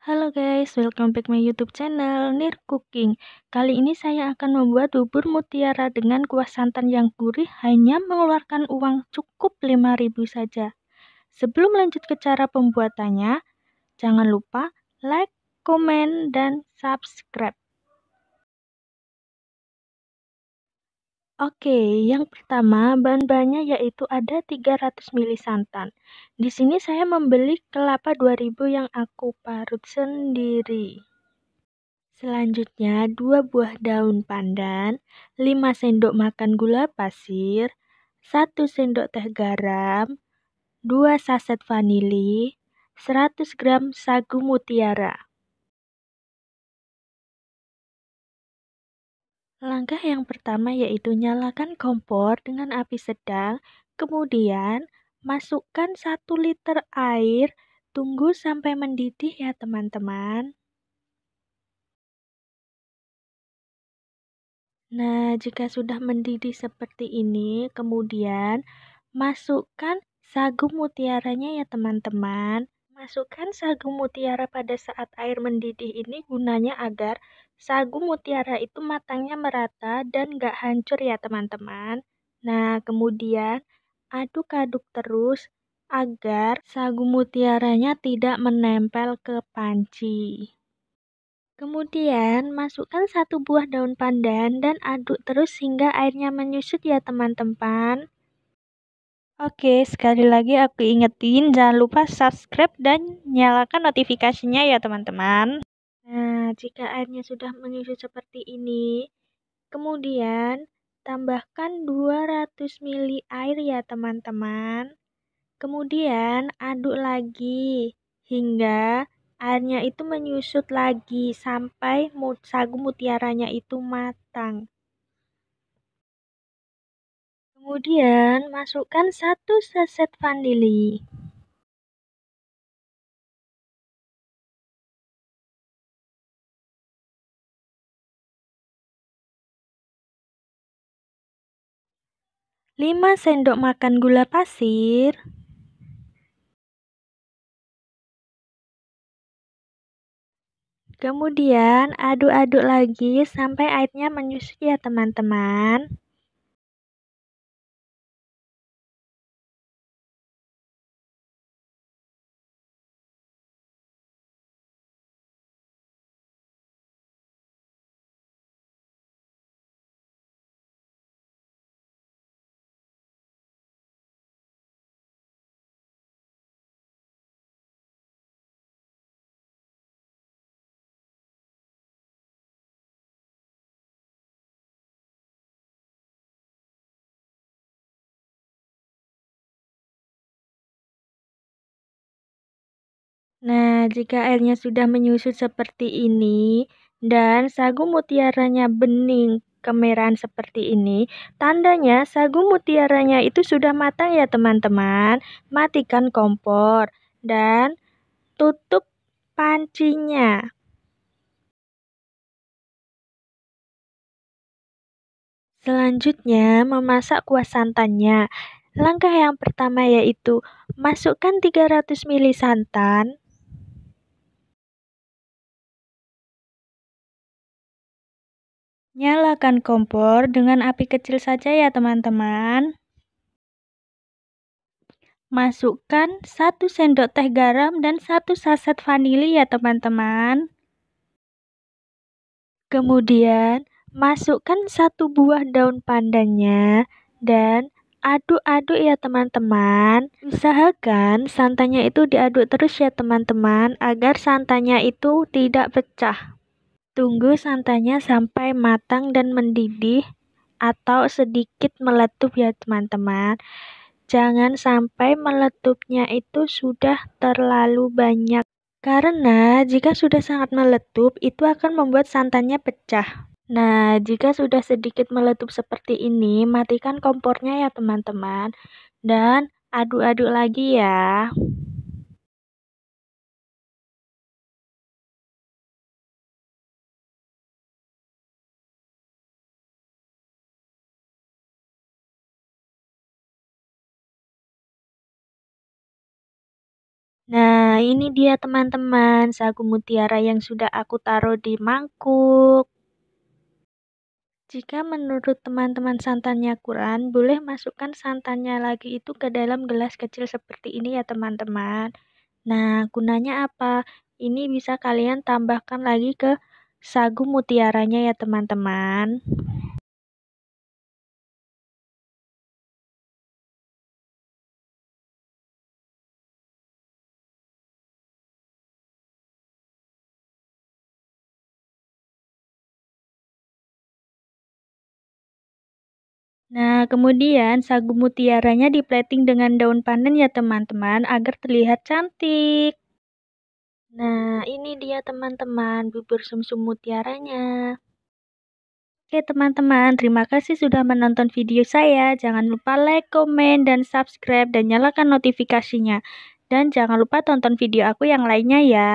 Halo guys, welcome back my YouTube channel Nir Cooking. Kali ini saya akan membuat bubur mutiara dengan kuah santan yang gurih hanya mengeluarkan uang cukup 5.000 saja. Sebelum lanjut ke cara pembuatannya, jangan lupa like, komen, dan subscribe. Oke, yang pertama bahan-bahannya yaitu ada 300 ml santan. Di sini saya membeli kelapa 2000 yang aku parut sendiri. Selanjutnya, 2 buah daun pandan, 5 sendok makan gula pasir, 1 sendok teh garam, 2 saset vanili, 100 gram sagu mutiara. Langkah yang pertama yaitu nyalakan kompor dengan api sedang, kemudian masukkan 1 liter air, tunggu sampai mendidih ya teman-teman. Nah, jika sudah mendidih seperti ini, kemudian masukkan sagu mutiaranya ya teman-teman. Masukkan sagu mutiara pada saat air mendidih ini gunanya agar sagu mutiara itu matangnya merata dan gak hancur ya teman-teman. Nah, kemudian aduk-aduk terus agar sagu mutiaranya tidak menempel ke panci. Kemudian, masukkan 1 buah daun pandan dan aduk terus hingga airnya menyusut ya teman-teman. Oke, sekali lagi aku ingetin, jangan lupa subscribe dan nyalakan notifikasinya ya teman-teman. Nah, jika airnya sudah menyusut seperti ini, kemudian tambahkan 200 ml air ya teman-teman. Kemudian aduk lagi hingga airnya itu menyusut lagi sampai sagu mutiaranya itu matang. Kemudian masukkan 1 saset vanili. Lima sendok makan gula pasir. Kemudian aduk-aduk lagi sampai airnya menyusut ya teman-teman. Nah, jika airnya sudah menyusut seperti ini dan sagu mutiaranya bening kemerahan seperti ini, tandanya sagu mutiaranya itu sudah matang ya teman-teman. Matikan kompor dan tutup pancinya. Selanjutnya, memasak kuah santannya. Langkah yang pertama yaitu masukkan 300 ml santan. Nyalakan kompor dengan api kecil saja ya teman-teman. Masukkan 1 sendok teh garam dan 1 saset vanili ya teman-teman. Kemudian masukkan 1 buah daun pandannya dan aduk-aduk ya teman-teman. Usahakan santannya itu diaduk terus ya teman-teman agar santannya itu tidak pecah. Tunggu santannya sampai matang dan mendidih atau sedikit meletup ya teman-teman. Jangan sampai meletupnya itu sudah terlalu banyak. Karena jika sudah sangat meletup, itu akan membuat santannya pecah. Nah, jika sudah sedikit meletup seperti ini, matikan kompornya ya teman-teman. Dan aduk-aduk lagi ya. Nah, Nah, ini dia teman-teman, sagu mutiara yang sudah aku taruh di mangkuk. Jika menurut teman-teman santannya kurang, boleh masukkan santannya lagi itu ke dalam gelas kecil seperti ini ya teman-teman. Nah, gunanya apa? Ini bisa kalian tambahkan lagi ke sagu mutiaranya ya teman-teman. Nah, kemudian sagu mutiaranya diplating dengan daun pandan ya teman-teman agar terlihat cantik. Nah, ini dia teman-teman bubur sumsum mutiaranya. Oke teman-teman, terima kasih sudah menonton video saya. Jangan lupa like, komen, dan subscribe, dan nyalakan notifikasinya. Dan jangan lupa tonton video aku yang lainnya ya.